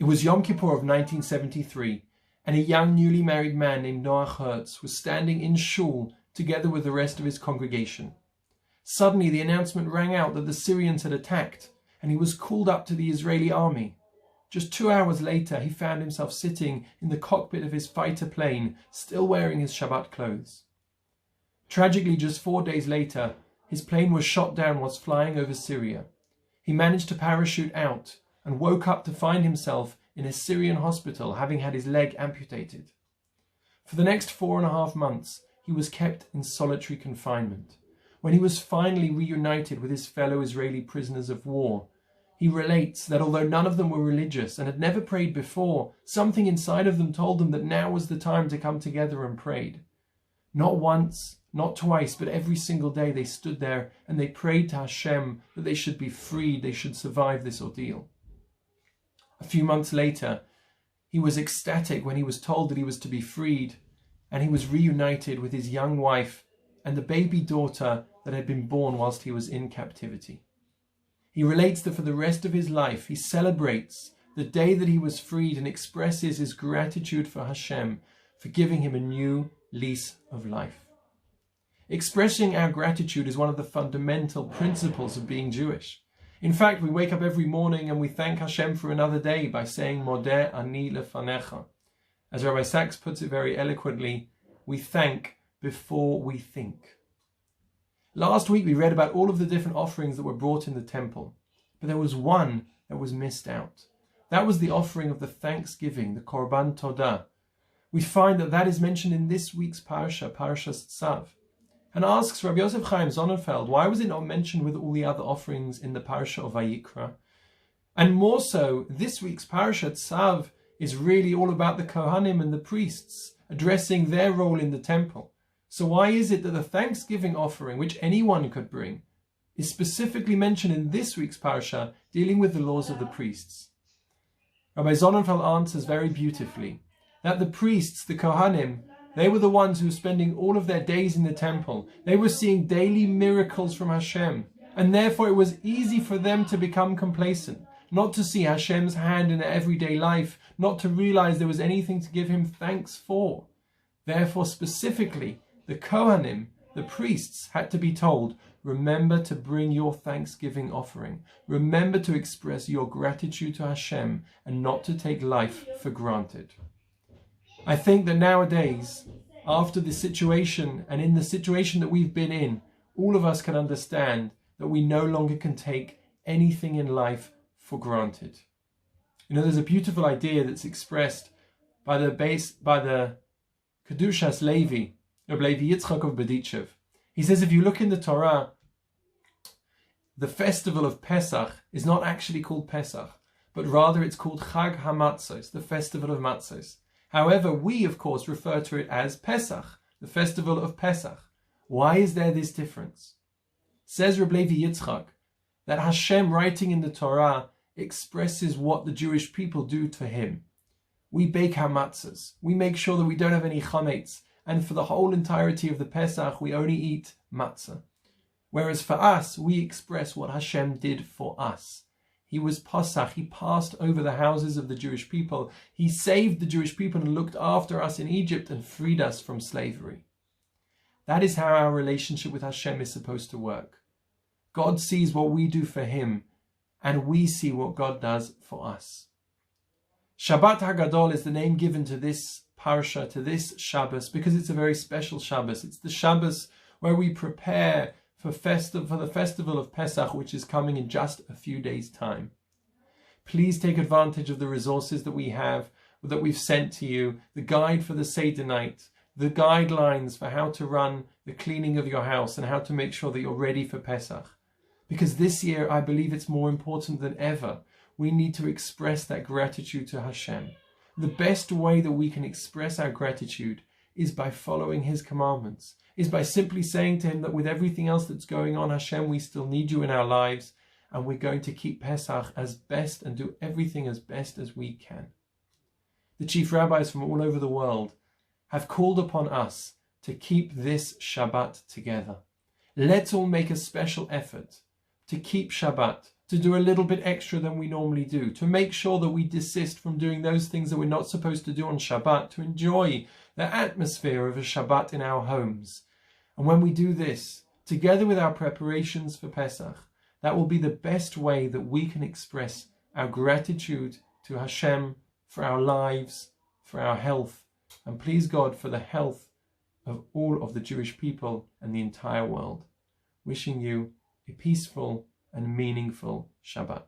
It was Yom Kippur of 1973, and a young newly married man named Noah Hertz was standing in shul together with the rest of his congregation. Suddenly the announcement rang out that the Syrians had attacked, and he was called up to the Israeli army. Just 2 hours later, he found himself sitting in the cockpit of his fighter plane, still wearing his Shabbat clothes. Tragically, just 4 days later, his plane was shot down whilst flying over Syria. He managed to parachute out and woke up to find himself in a Syrian hospital, having had his leg amputated. For the next 4.5 months, he was kept in solitary confinement. When he was finally reunited with his fellow Israeli prisoners of war, he relates that although none of them were religious and had never prayed before, something inside of them told them that now was the time to come together and prayed. Not once, not twice, but every single day they stood there and they prayed to Hashem that they should be freed, they should survive this ordeal. A few months later, he was ecstatic when he was told that he was to be freed, and he was reunited with his young wife and the baby daughter that had been born whilst he was in captivity. He relates that for the rest of his life, he celebrates the day that he was freed and expresses his gratitude for Hashem for giving him a new lease of life. Expressing our gratitude is one of the fundamental principles of being Jewish. In fact, we wake up every morning and we thank Hashem for another day by saying, Modeh ani lefanecha. As Rabbi Sachs puts it very eloquently, we thank before we think. Last week we read about all of the different offerings that were brought in the temple, but there was one that was missed out. That was the offering of the thanksgiving, the Korban Todah. We find that that is mentioned in this week's Parshat Tzav, and asks Rabbi Yosef Chaim Sonnenfeld, why was it not mentioned with all the other offerings in the Parsha of Vayikra? And more so, this week's Parshat Tzav is really all about the Kohanim and the priests, addressing their role in the temple. So why is it that the thanksgiving offering, which anyone could bring, is specifically mentioned in this week's Parsha, dealing with the laws of the priests? Rabbi Sonnenfeld answers very beautifully that the priests, the Kohanim, they were the ones who were spending all of their days in the temple. They were seeing daily miracles from Hashem, and therefore it was easy for them to become complacent, not to see Hashem's hand in their everyday life, not to realize there was anything to give him thanks for. Therefore, specifically, the Kohanim, the priests, had to be told, remember to bring your thanksgiving offering. Remember to express your gratitude to Hashem and not to take life for granted. I think that nowadays, after the situation and in the situation that we've been in, all of us can understand that we no longer can take anything in life for granted. You know, there's a beautiful idea that's expressed by the Kedushas Levi, of Levi Yitzchak of Berditchev. He says, if you look in the Torah, the festival of Pesach is not actually called Pesach, but rather it's called Chag HaMatzos, the festival of Matzos. However, we, of course, refer to it as Pesach, the festival of Pesach. Why is there this difference? Says Reb Levi Yitzchak that Hashem, writing in the Torah, expresses what the Jewish people do to him. We bake our matzahs. We make sure that we don't have any chametz. And for the whole entirety of the Pesach, we only eat matzah. Whereas for us, we express what Hashem did for us. He was Pasach, he passed over the houses of the Jewish people. He saved the Jewish people and looked after us in Egypt and freed us from slavery. That is how our relationship with Hashem is supposed to work. God sees what we do for him, and we see what God does for us. Shabbat HaGadol is the name given to this Parsha, to this Shabbos, because it's a very special Shabbos. It's the Shabbos where we prepare for the festival of Pesach, which is coming in just a few days' time. Please take advantage of the resources that we have, that we've sent to you, the guide for the Seder night, the guidelines for how to run the cleaning of your house and how to make sure that you're ready for Pesach. Because this year, I believe it's more important than ever. We need to express that gratitude to Hashem. The best way that we can express our gratitude is by following his commandments, is by simply saying to him that with everything else that's going on, Hashem, we still need you in our lives, and we're going to keep Pesach as best and do everything as best as we can. The chief rabbis from all over the world have called upon us to keep this Shabbat together. Let's all make a special effort to keep Shabbat, to do a little bit extra than we normally do, to make sure that we desist from doing those things that we're not supposed to do on Shabbat, to enjoy the atmosphere of a Shabbat in our homes. And when we do this, together with our preparations for Pesach, that will be the best way that we can express our gratitude to Hashem for our lives, for our health, and please God for the health of all of the Jewish people and the entire world. Wishing you a peaceful and meaningful Shabbat.